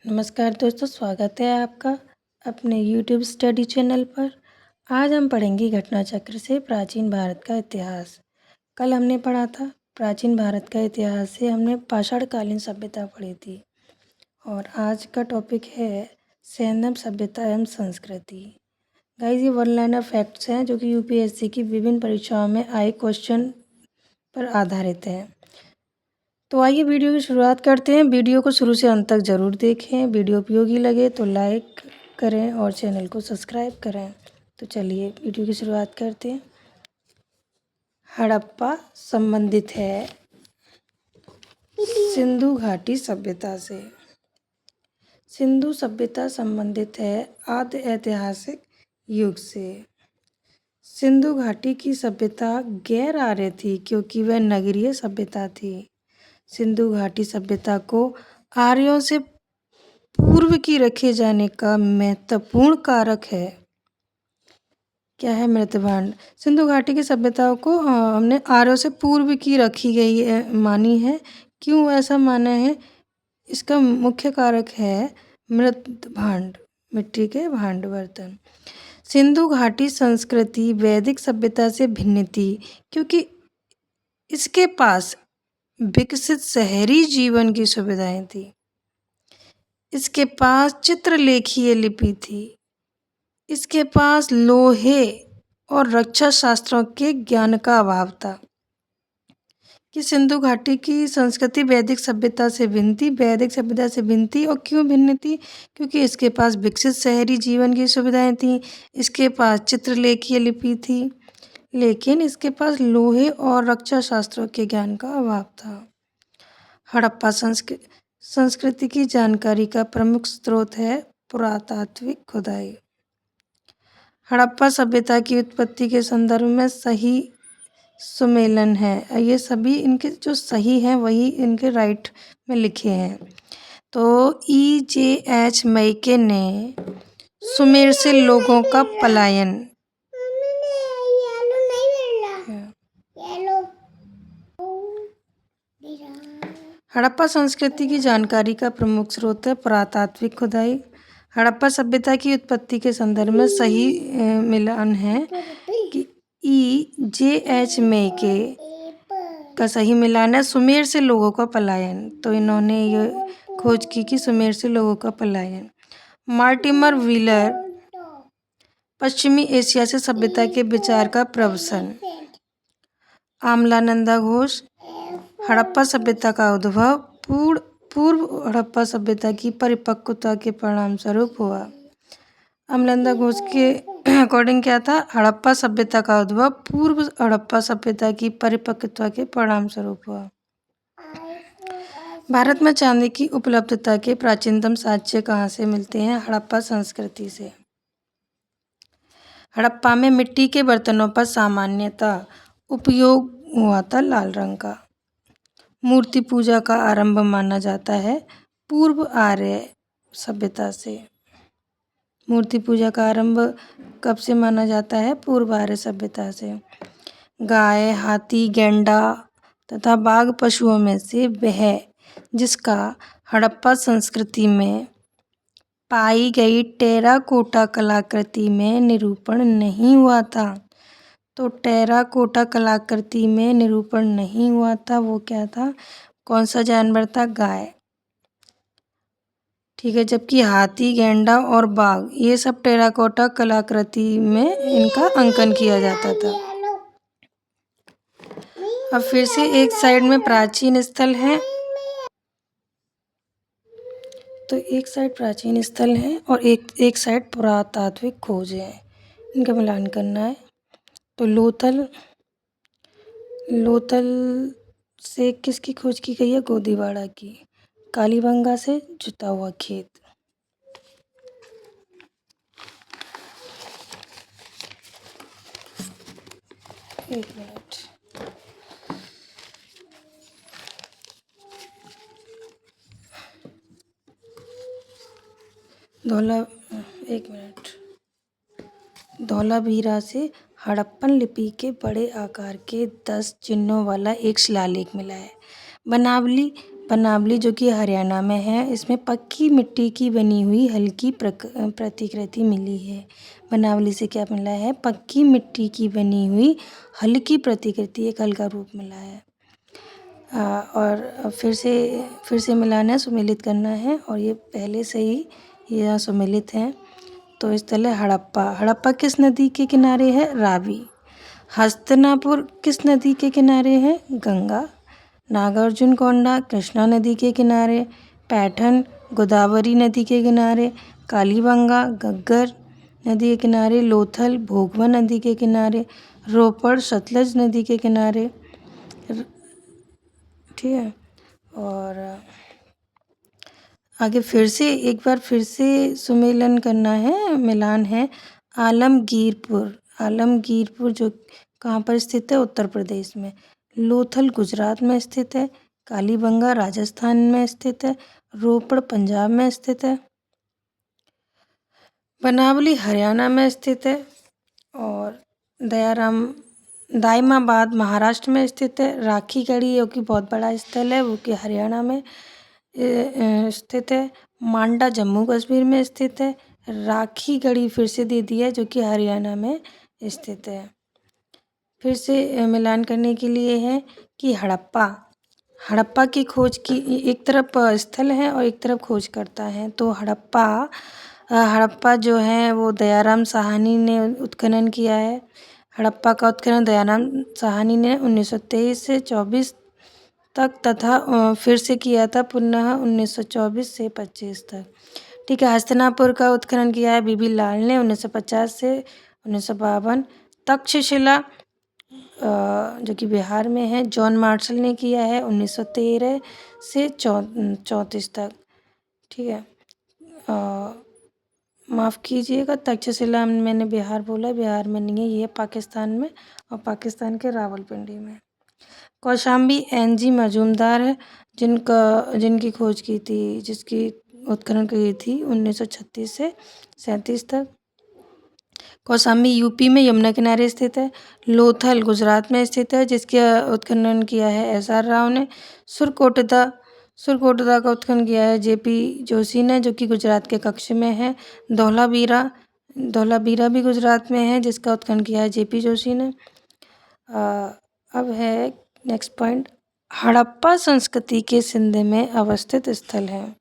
नमस्कार दोस्तों, स्वागत है आपका अपने YouTube स्टडी चैनल पर। आज हम पढ़ेंगे घटना चक्र से प्राचीन भारत का इतिहास। कल हमने पढ़ा था प्राचीन भारत का इतिहास से हमने पाषाणकालीन सभ्यता पढ़ी थी और आज का टॉपिक है सैंधव सभ्यता एवं संस्कृति। गाइस, ये वन लाइनर फैक्ट्स हैं जो कि UPSC की विभिन्न परीक्षाओं में आए क्वेश्चन पर आधारित हैं। तो आइए वीडियो की शुरुआत करते हैं। वीडियो को शुरू से अंत तक ज़रूर देखें। वीडियो उपयोगी लगे तो लाइक करें और चैनल को सब्सक्राइब करें। तो चलिए वीडियो की शुरुआत करते हैं। हड़प्पा संबंधित है सिंधु घाटी सभ्यता से। सिंधु सभ्यता संबंधित है आद्य ऐतिहासिक युग से। सिंधु घाटी की सभ्यता गैर आर्य थी क्योंकि वह नगरीय सभ्यता थी। सिंधु घाटी सभ्यता को आर्यों से पूर्व की रखे जाने का महत्वपूर्ण कारक है। क्या है? मृतभांड। सिंधु घाटी की सभ्यताओं को हमने आर्यों से पूर्व की रखी गई है, मानी है। क्यों ऐसा माना है? इसका मुख्य कारक है मृतभांड, मिट्टी के भांड बर्तन। सिंधु घाटी संस्कृति वैदिक सभ्यता से भिन्न थी क्योंकि इसके पास विकसित शहरी जीवन की सुविधाएं थी। इसके पास चित्रलेखीय लिपि थी। इसके पास लोहे और रक्षा शास्त्रों के ज्ञान का अभाव था। कि सिंधु घाटी की संस्कृति वैदिक सभ्यता से भिन्न थी। वैदिक सभ्यता से भिन्न थी और क्यों भिन्न थी? क्योंकि इसके पास विकसित शहरी जीवन की सुविधाएं थी। इसके पास चित्रलेखीय लिपि थी, लेकिन इसके पास लोहे और रक्षा शास्त्रों के ज्ञान का अभाव था। हड़प्पा संस्कृति की जानकारी का प्रमुख स्रोत है पुरातात्विक खुदाई। हड़प्पा सभ्यता की उत्पत्ति के संदर्भ में सही सुमेलन है। ये सभी इनके जो सही हैं वही इनके राइट में लिखे हैं। तो EJH मैके ने सुमेर से लोगों का पलायन हड़प्पा संस्कृति की जानकारी का प्रमुख स्रोत है पुरातात्विक खुदाई। हड़प्पा सभ्यता की उत्पत्ति के संदर्भ में सही मिलान है कि EJH मैके का सही मिलान है सुमेर से लोगों का पलायन। तो इन्होंने ये खोज की कि सुमेर से लोगों का पलायन। मार्टिमर व्हीलर पश्चिमी एशिया से सभ्यता के विचार का प्रवसन। आमलानंदा घोष हड़प्पा सभ्यता का उद्भव पूर्व हड़प्पा सभ्यता की परिपक्वता के परिणाम स्वरूप हुआ। आमलानंदा घोष के अकॉर्डिंग क्या था? हड़प्पा सभ्यता का उद्भव पूर्व हड़प्पा सभ्यता की परिपक्वता के परिणाम स्वरूप हुआ। भारत में चांदी की उपलब्धता के प्राचीनतम साक्ष्य कहाँ से मिलते हैं? हड़प्पा संस्कृति से। हड़प्पा में मिट्टी के बर्तनों पर सामान्यतः उपयोग हुआ था लाल रंग का। मूर्ति पूजा का आरंभ माना जाता है पूर्व आर्य सभ्यता से। मूर्ति पूजा का आरंभ कब से माना जाता है? पूर्व आर्य सभ्यता से। गाय, हाथी, गैंडा तथा बाघ पशुओं में से वह जिसका हड़प्पा संस्कृति में पाई गई टेराकोटा कलाकृति में निरूपण नहीं हुआ था। तो टेराकोटा कलाकृति में निरूपण नहीं हुआ था, वो क्या था? कौन सा जानवर था? गाय। ठीक है। जबकि हाथी, गैंडा और बाघ ये सब टेराकोटा कलाकृति में इनका अंकन किया जाता था। अब फिर से एक साइड में प्राचीन स्थल है, तो एक साइड प्राचीन स्थल है और एक साइड पुरातात्विक खोज है। इनका मिलान करना है। तो लोथल से किसकी खोज की गई है? गोदीवाड़ा की। कालीबंगा से जुता हुआ खेत। एक मिनट। धौलावीरा से हड़प्पन लिपि के बड़े आकार के 10 चिन्हों वाला एक शिलालेख मिला है। बनावली जो कि हरियाणा में है, इसमें पक्की मिट्टी की बनी हुई हल्की प्रतिकृति मिली है। बनावली से क्या मिला है? पक्की मिट्टी की बनी हुई हल्की प्रतिकृति, एक हल्का रूप मिला है। और फिर से मिलाना है, सुमेलित करना है, और ये पहले से ही यह सुमेलित है। तो स्थल है हड़प्पा। हड़प्पा किस नदी के किनारे है? रावी। हस्तिनापुर किस नदी के किनारे है? गंगा। नागार्जुनकोंडा कृष्णा नदी के किनारे। पैठन गोदावरी नदी के किनारे। कालीबंगा घग्गर नदी के किनारे। लोथल भोगवा नदी के किनारे। रोपड़ सतलज नदी के किनारे। ठीक है, और आगे एक बार फिर से सुमेलन करना है, मिलान है। आलमगीरपुर जो कहाँ पर स्थित है? उत्तर प्रदेश में। लोथल गुजरात में स्थित है। कालीबंगा राजस्थान में स्थित है। रोपड़ पंजाब में स्थित है। बनावली हरियाणा में स्थित है। और दायमाबाद महाराष्ट्र में स्थित है। राखीगढ़ी जो कि बहुत बड़ा स्थल है, वो कि हरियाणा में स्थित है। मांडा जम्मू कश्मीर में स्थित है। राखीगढ़ी फिर से दे दिया है, जो कि हरियाणा में स्थित है। फिर से मिलान करने के लिए है कि हड़प्पा की खोज की एक तरफ स्थल है और एक तरफ खोज करता है। तो हड़प्पा जो है वो दयाराम साहनी ने उत्खनन किया है। हड़प्पा का उत्खनन दयाराम साहनी ने 1923 से 24 तक तथा फिर से किया था पुनः 1924 से 25 तक। ठीक है। हस्तिनापुर का उत्खनन किया है बीबी लाल ने 1950 से 1952। तक्षशिला जो कि बिहार में है, जॉन मार्शल ने किया है 1913 से 34 तक। ठीक है, माफ़ कीजिएगा, तक्षशिला मैंने बिहार बोला, बिहार में नहीं है, ये पाकिस्तान में, और पाकिस्तान के रावलपिंडी में। कौशाम्बी NG मजूमदार है, जिनकी खोज की थी, जिसकी उत्खनन की थी 1936 से 37 तक। कौशाम्बी यूपी में यमुना किनारे स्थित है। लोथल गुजरात में स्थित है, जिसके उत्खनन किया है SR राव ने। सुरकोटदा का उत्खनन किया है JP जोशी ने, जो कि गुजरात के कच्छ में है। धौलावीरा भी गुजरात में है, जिसका उत्खनन किया है JP जोशी ने। अब है नेक्स्ट पॉइंट, हड़प्पा संस्कृति के सिंध में अवस्थित स्थल है।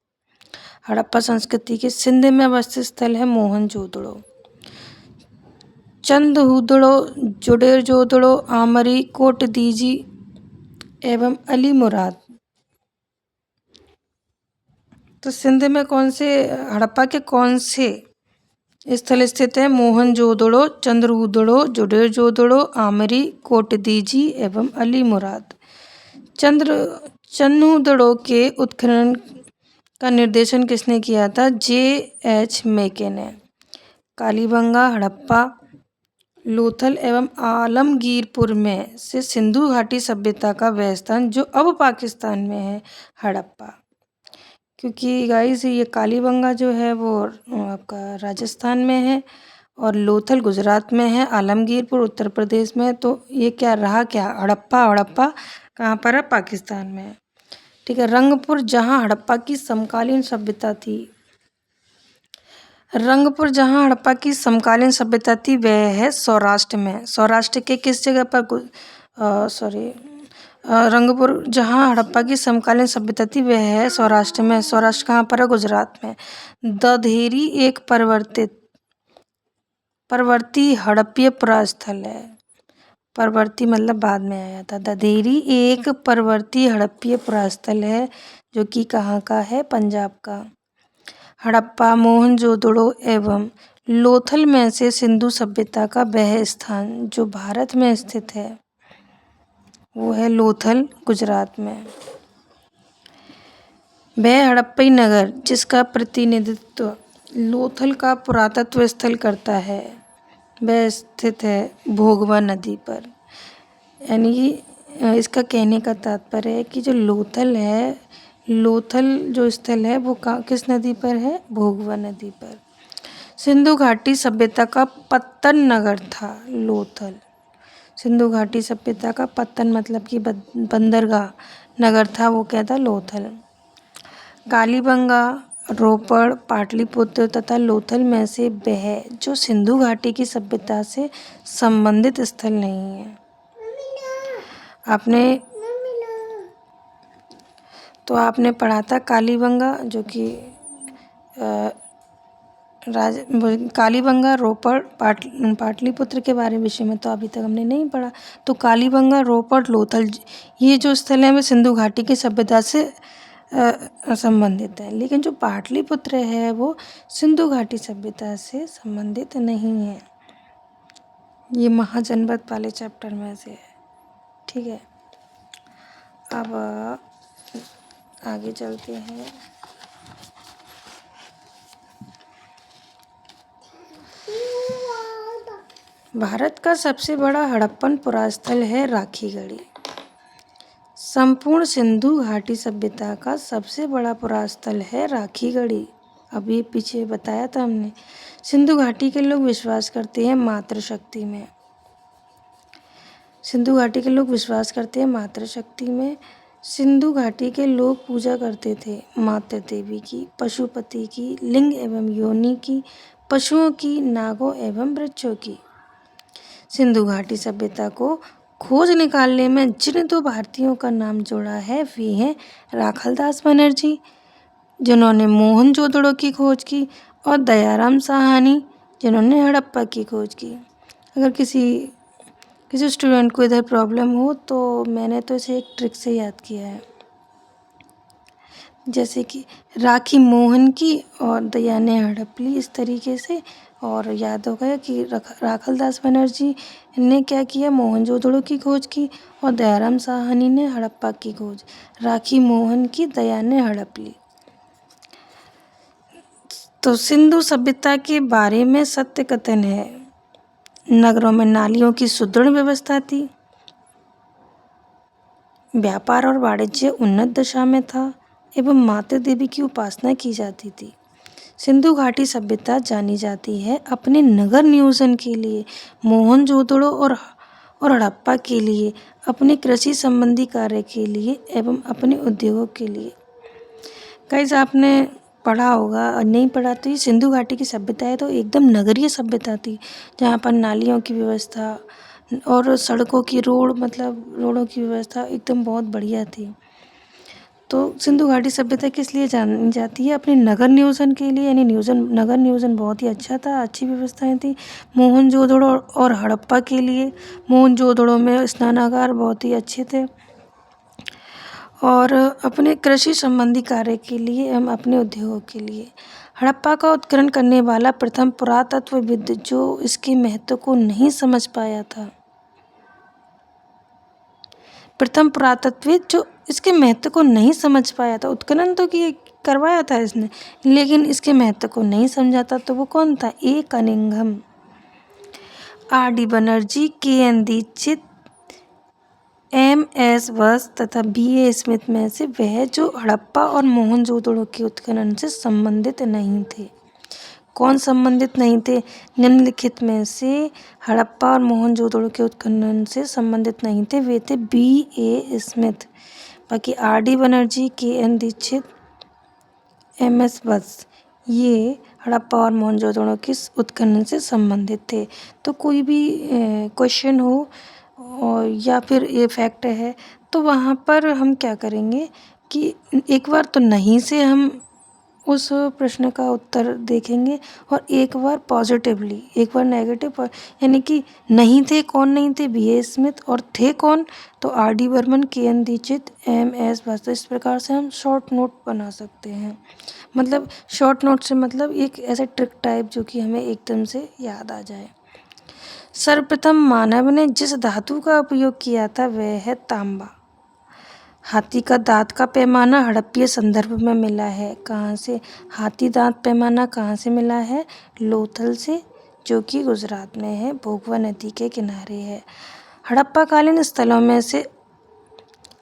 हड़प्पा संस्कृति के सिंध में अवस्थित स्थल है मोहनजोदड़ो। चंदहुदड़ो, जुडेरजोदड़ो, आमरी, कोटदीजी एवं अली मुराद। तो सिंध में हड़प्पा के कौन से स्थल स्थित है? मोहनजोदड़ो, चंद्रहुदड़ो, जुडेरजोदड़ो, आमरी, कोटदीजी एवं अली मुराद। चंदहुदड़ो के उत्खनन का निर्देशन किसने किया था? JH मेके ने। कालीबंगा, हड़प्पा, लोथल एवं आलमगीरपुर में से सिंधु घाटी सभ्यता का वह स्थान जो अब पाकिस्तान में है, हड़प्पा। क्योंकि गाइस ये कालीबंगा जो है वो आपका राजस्थान में है, और लोथल गुजरात में है, आलमगीरपुर उत्तर प्रदेश में है। तो ये क्या रहा? हड़प्पा कहाँ पर है? पाकिस्तान में है। ठीक है। रंगपुर जहाँ हड़प्पा की समकालीन सभ्यता थी वह है सौराष्ट्र में। सौराष्ट्र के किस जगह पर? रंगपुर जहाँ हड़प्पा की समकालीन सभ्यता थी वह है सौराष्ट्र में। सौराष्ट्र कहाँ पर है? गुजरात में। दधेरी एक परवर्ती हड़प्पीय पुरास्थल है। परवर्ती मतलब बाद में आया था। दधेरी एक परवर्ती हड़प्पीय पुरास्थल है, जो कि कहाँ का है? पंजाब का। हड़प्पा, मोहनजोदड़ो एवं लोथल में से सिंधु सभ्यता का वह स्थान जो भारत में स्थित है वो है लोथल गुजरात में। वह हड़प्पई नगर जिसका प्रतिनिधित्व लोथल का पुरातत्व स्थल करता है वह स्थित है भोगवा नदी पर। यानी कि इसका कहने का तात्पर्य है कि जो लोथल जो स्थल है वो किस नदी पर है? भोगवा नदी पर। सिंधु घाटी सभ्यता का पत्तन नगर था लोथल। सिंधु घाटी सभ्यता का पत्तन मतलब कि बंदरगाह नगर था, वो क्या था? लोथल। कालीबंगा, रोपड़, पाटलिपुत्र तथा लोथल में से वह जो सिंधु घाटी की सभ्यता से संबंधित स्थल नहीं है। आपने पढ़ा था कालीबंगा, जो कि कालीबंगा, रोपड़, पाटलिपुत्र के बारे विषय में तो अभी तक हमने नहीं पढ़ा। तो कालीबंगा, रोपड़, लोथल ये जो स्थल हैं वे सिंधु घाटी की सभ्यता से संबंधित है, लेकिन जो पाटलिपुत्र है वो सिंधु घाटी सभ्यता से संबंधित नहीं है। ये महाजनपद वाले चैप्टर में से है। ठीक है, अब आगे चलते हैं। भारत का सबसे बड़ा हड़प्पन पुरास्थल है राखीगढ़ी। संपूर्ण सिंधु घाटी सभ्यता का सबसे बड़ा पुरास्थल है राखीगढ़ी। अभी पीछे बताया था हमने। सिंधु घाटी के लोग विश्वास करते हैं मातृशक्ति में। सिंधु घाटी के लोग विश्वास करते हैं मातृशक्ति में। सिंधु घाटी के लोग पूजा करते थे मातृ देवी की, पशुपति की, लिंग एवं योनि की, पशुओं की, नागों एवं वृक्षों की। सिंधु घाटी सभ्यता को खोज निकालने में जिन दो भारतीयों का नाम जोड़ा है वे हैं राखालदास बनर्जी, जिन्होंने मोहनजोदड़ो की खोज की, और दयाराम साहनी, जिन्होंने हड़प्पा की खोज की। अगर किसी स्टूडेंट को इधर प्रॉब्लम हो तो मैंने तो इसे एक ट्रिक से याद किया है, जैसे कि राखी मोहन की और दया ने हड़प्पली, इस तरीके से। और याद हो गया कि राखालदास बनर्जी ने क्या किया, मोहनजोदड़ो की खोज की, और दयाराम साहनी ने हड़प्पा की खोज। राखी मोहन की, दया ने हड़प्पली। तो सिंधु सभ्यता के बारे में सत्य कथन है, नगरों में नालियों की सुदृढ़ व्यवस्था थी, व्यापार और वाणिज्य उन्नत दशा में था, एवं मातृ देवी की उपासना की जाती थी। सिंधु घाटी सभ्यता जानी जाती है अपने नगर नियोजन के लिए, मोहनजोदड़ो और हड़प्पा के लिए, अपने कृषि संबंधी कार्य के लिए एवं अपने उद्योगों के लिए। गाइस, आपने पढ़ा होगा, और नहीं पढ़ा तो ये सिंधु घाटी की सभ्यता है तो एकदम नगरीय सभ्यता थी, जहाँ पर नालियों की व्यवस्था और सड़कों की रोडों की व्यवस्था एकदम बहुत बढ़िया थी। तो सिंधु घाटी सभ्यता किस लिए जानी जाती है, अपने नगर नियोजन के लिए, यानी नगर नियोजन बहुत ही अच्छा था, अच्छी व्यवस्थाएं थी। मोहनजोदड़ो और हड़प्पा के लिए, मोहनजोदड़ो में स्नानागार बहुत ही अच्छे थे, और अपने कृषि संबंधी कार्य के लिए एवं अपने उद्योगों के लिए। हड़प्पा का उत्खनन करने वाला प्रथम पुरातत्वविद जो इसके महत्व को नहीं समझ पाया था, उत्खनन तो करवाया था इसने, लेकिन इसके महत्व को नहीं समझा था, तो वो कौन था, A Cunningham. R D. Banerjee, K N. Dikshit, M.S. Vats तथा B.A. स्मिथ में से वह जो हड़प्पा और मोहनजोदड़ो के उत्खनन से संबंधित नहीं थे। कौन संबंधित नहीं थे? निम्नलिखित में से हड़प्पा और मोहनजोदड़ो के उत्खनन से संबंधित नहीं थे, वे थे B.A. स्मिथ। बाकी R.D. Banerjee, K.N. Dixit, M.S. वत्स, ये हड़प्पा और मोहनजोदड़ो के उत्खनन से संबंधित थे। तो कोई भी क्वेश्चन हो और या फिर ये फैक्ट है तो वहाँ पर हम क्या करेंगे कि एक बार तो नहीं से हम उस प्रश्न का उत्तर देखेंगे, और एक बार पॉजिटिवली, एक बार नेगेटिव, यानी कि नहीं थे, कौन नहीं थे, B.A. स्मिथ, और थे कौन, तो R.D. Burman, K.N. Dixit, M.S. वत्स। इस प्रकार से हम शॉर्ट नोट बना सकते हैं। मतलब शॉर्ट नोट से मतलब एक ऐसे ट्रिक टाइप जो कि हमें एकदम से याद आ जाए। सर्वप्रथम मानव ने जिस धातु का उपयोग किया था वह है तांबा। हाथी का दांत का पैमाना हड़प्पीय संदर्भ में मिला है। कहाँ से? हाथी दांत पैमाना कहाँ से मिला है? लोथल से, जो कि गुजरात में है, भोगवा नदी के किनारे है। हड़प्पा कालीन स्थलों में से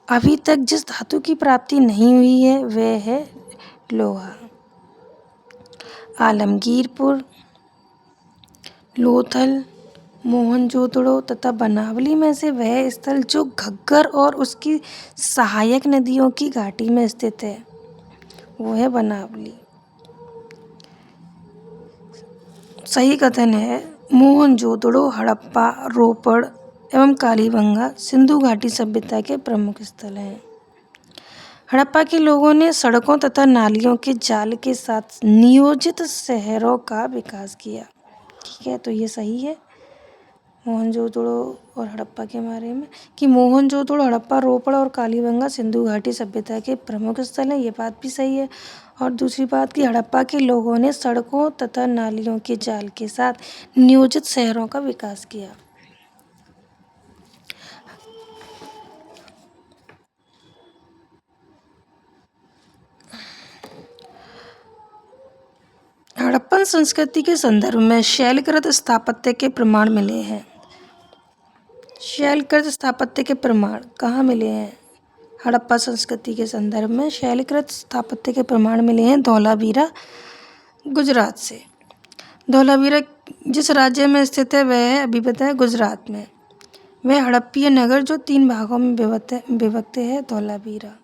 अभी तक जिस धातु की प्राप्ति नहीं हुई है वह है लोहा। आलमगीरपुर, लोथल, मोहनजोदड़ो तथा बनावली में से वह स्थल जो घग्गर और उसकी सहायक नदियों की घाटी में स्थित है वो है बनावली। सही कथन है, मोहनजोदड़ो, हड़प्पा, रोपड़ एवं कालीबंगा सिंधु घाटी सभ्यता के प्रमुख स्थल हैं। हड़प्पा के लोगों ने सड़कों तथा नालियों के जाल के साथ नियोजित शहरों का विकास किया। ठीक है, तो ये सही है मोहनजोदड़ो और हड़प्पा के बारे में कि मोहनजोदड़ो, हड़प्पा, रोपड़ और कालीबंगा सिंधु घाटी सभ्यता के प्रमुख स्थल हैं। ये बात भी सही है। और दूसरी बात कि हड़प्पा के लोगों ने सड़कों तथा नालियों के जाल के साथ नियोजित शहरों का विकास किया। हड़प्पन संस्कृति के संदर्भ में शैलकृत स्थापत्य के प्रमाण मिले हैं। शैलकृत स्थापत्य के प्रमाण कहाँ मिले हैं? हड़प्पा संस्कृति के संदर्भ में शैलकृत स्थापत्य के प्रमाण मिले हैं धौलावीरा, गुजरात से। धौलावीरा जिस राज्य में स्थित है वह है, अभी बताया, गुजरात में। वह हड़प्पीय नगर जो 3 भागों में विभक्त है धौलावीरा।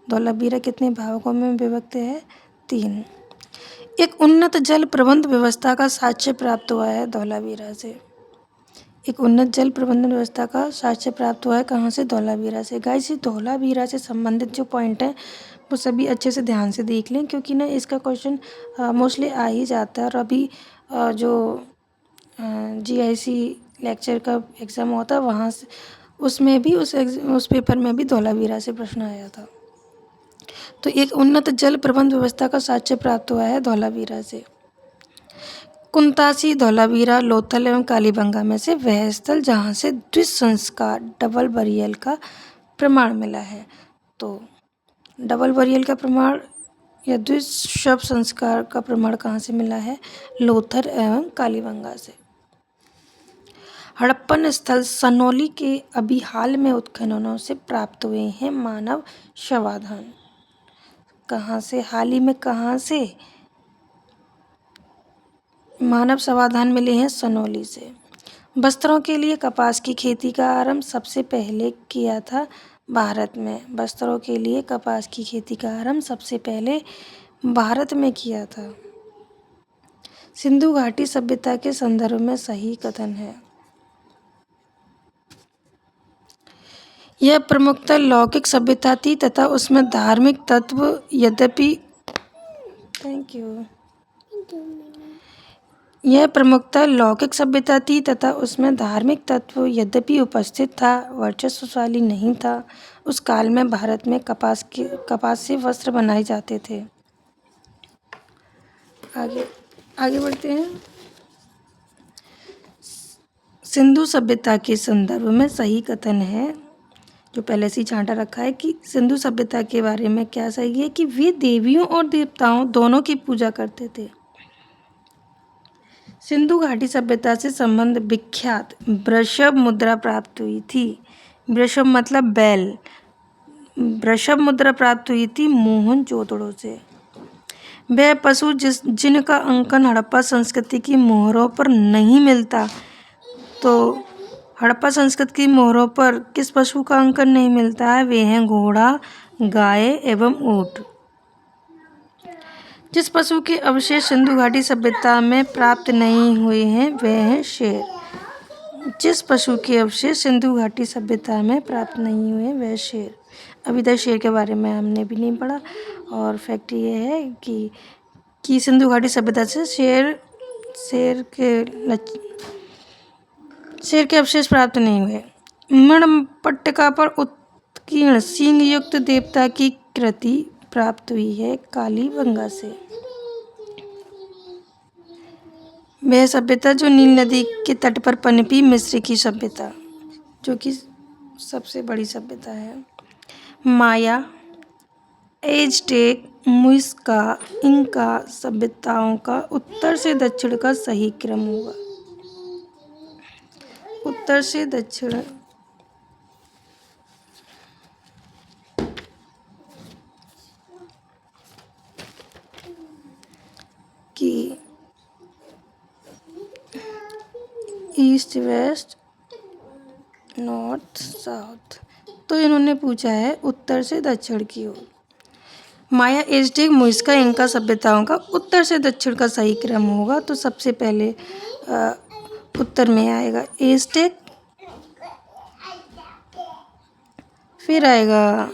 धौलावीरा कितने भागों में विभक्त है? 3। एक उन्नत जल प्रबंध व्यवस्था का साक्ष्य प्राप्त हुआ है धौलावीरा से। एक उन्नत जल प्रबंधन व्यवस्था का साक्ष्य प्राप्त हुआ है कहाँ से? धौलावीरा से। गाइस, ये धौलावीरा से संबंधित जो पॉइंट हैं वो सभी अच्छे से ध्यान से देख लें, क्योंकि ना इसका क्वेश्चन मोस्टली आ ही जाता है। और अभी जो GIC लेक्चर का एग्ज़ाम होता है वहाँ से, उसमें भी उस पेपर में भी धौलावीरा से प्रश्न आया था। तो एक उन्नत जल प्रबंध व्यवस्था का साक्ष्य प्राप्त हुआ है धौलावीरा से। कुंतासी, धौलावीरा, लोथल एवं कालीबंगा में से वह स्थल जहाँ से द्विसंस्कार डबल बरियल का प्रमाण मिला है। तो डबल बरियल का प्रमाण या द्विशव संस्कार का प्रमाण कहाँ से मिला है? लोथल एवं कालीबंगा से। हड़प्पन स्थल सनौली के अभी हाल में उत्खननों से प्राप्त हुए हैं मानव शवाधान। कहाँ से? हाल ही में कहाँ से मानव शवाधान मिले हैं? सनौली से। वस्त्रों के लिए कपास की खेती का आरंभ सबसे पहले किया था भारत में। वस्त्रों के लिए कपास की खेती का आरंभ सबसे पहले भारत में किया था। सिंधु घाटी सभ्यता के संदर्भ में सही कथन है। यह प्रमुखतः लौकिक सभ्यता थी तथा उसमें धार्मिक तत्व यद्यपि यह प्रमुखतः लौकिक सभ्यता थी तथा उसमें धार्मिक तत्व यद्यपि उपस्थित था, वर्चस्वशाली नहीं था। उस काल में भारत में कपास से वस्त्र बनाए जाते थे। आगे बढ़ते हैं। सिंधु सभ्यता के संदर्भ में सही कथन है, जो पहले से ही छांटा रखा है कि सिंधु सभ्यता के बारे में क्या सही है कि वे देवियों और देवताओं दोनों की पूजा करते थे। सिंधु घाटी सभ्यता से संबंध विख्यात वृषभ मुद्रा प्राप्त हुई थी। वृषभ मतलब बैल। वृषभ मुद्रा प्राप्त हुई थी मोहनजोदड़ो से। वह पशु जिनका अंकन हड़प्पा संस्कृति की मोहरों पर नहीं मिलता। तो हड़प्पा संस्कृति की मोहरों पर किस पशु का अंकन नहीं मिलता है? वे हैं घोड़ा, गाय एवं ऊंट। जिस पशु के अवशेष सिंधु घाटी सभ्यता में प्राप्त नहीं हुए हैं वह है शेर। जिस पशु के अवशेष सिंधु घाटी सभ्यता में प्राप्त नहीं हुए वह शेर। अभी तक शेर के बारे में हमने भी नहीं पढ़ा। और फैक्ट ये है कि सिंधु घाटी सभ्यता से शेर के अवशेष प्राप्त नहीं हुए। मणिपट्टिका पर उत्कीर्ण सींग युक्त देवता की कृति प्राप्त हुई है कालीबंगा से। वह सभ्यता जो नील नदी के तट पर पनपी, मिस्र की सभ्यता, जो कि सबसे बड़ी सभ्यता है। माया, एज़टेक, मुइस्का, इंका सभ्यताओं का उत्तर से दक्षिण का सही क्रम होगा। उत्तर से दक्षिण की ईस्ट वेस्ट नॉर्थ साउथ, तो इन्होंने पूछा है उत्तर से दक्षिण की ओर। माया, एज़टेक, मुइस्का, इंका सभ्यताओं का उत्तर से दक्षिण का सही क्रम होगा। तो सबसे पहले उत्तर में आएगा एज़टेक, फिर आएगा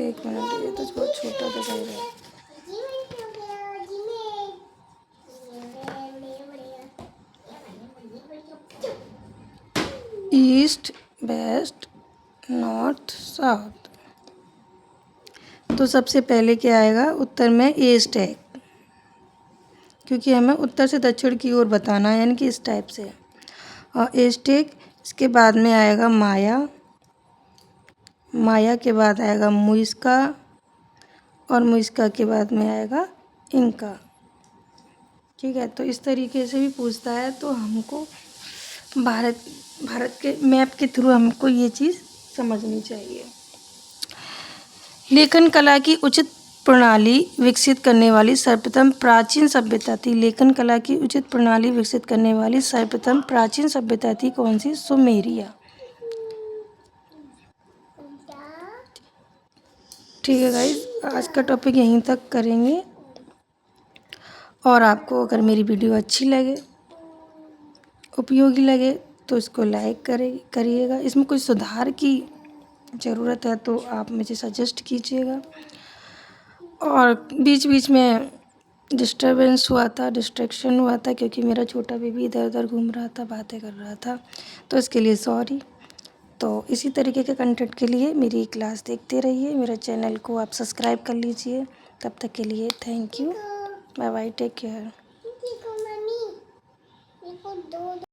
एक मिनट, ये तो बहुत छोटा दिखाई रहा है। East, west, north, south. तो सबसे पहले क्या आएगा उत्तर में एज़टेक, क्योंकि हमें उत्तर से दक्षिण की ओर बताना है, यानी कि इस टाइप से। और एज़टेक, इसके बाद में आएगा माया, माया के बाद आएगा मुइस्का, और मुइस्का के बाद में आएगा इंका। ठीक है, तो इस तरीके से भी पूछता है, तो हमको भारत के मैप के थ्रू हमको ये चीज़ समझनी चाहिए। लेखन कला की उचित प्रणाली विकसित करने वाली सर्वप्रथम प्राचीन सभ्यता थी। लेखन कला की उचित प्रणाली विकसित करने वाली सर्वप्रथम प्राचीन सभ्यता थी कौन सी? सुमेरिया। ठीक है गाइस, आज का टॉपिक यहीं तक करेंगे। और आपको अगर मेरी वीडियो अच्छी लगे, उपयोगी लगे, तो इसको लाइक करिएगा। इसमें कोई सुधार की ज़रूरत है तो आप मुझे सजेस्ट कीजिएगा। और बीच बीच में डिस्टरबेंस हुआ था, डिस्ट्रैक्शन हुआ था, क्योंकि मेरा छोटा बेबी इधर उधर घूम रहा था, बातें कर रहा था, तो इसके लिए सॉरी। तो इसी तरीके के कंटेंट के लिए मेरी क्लास देखते रहिए। मेरे चैनल को आप सब्सक्राइब कर लीजिए। तब तक के लिए thank you, bye bye, take care.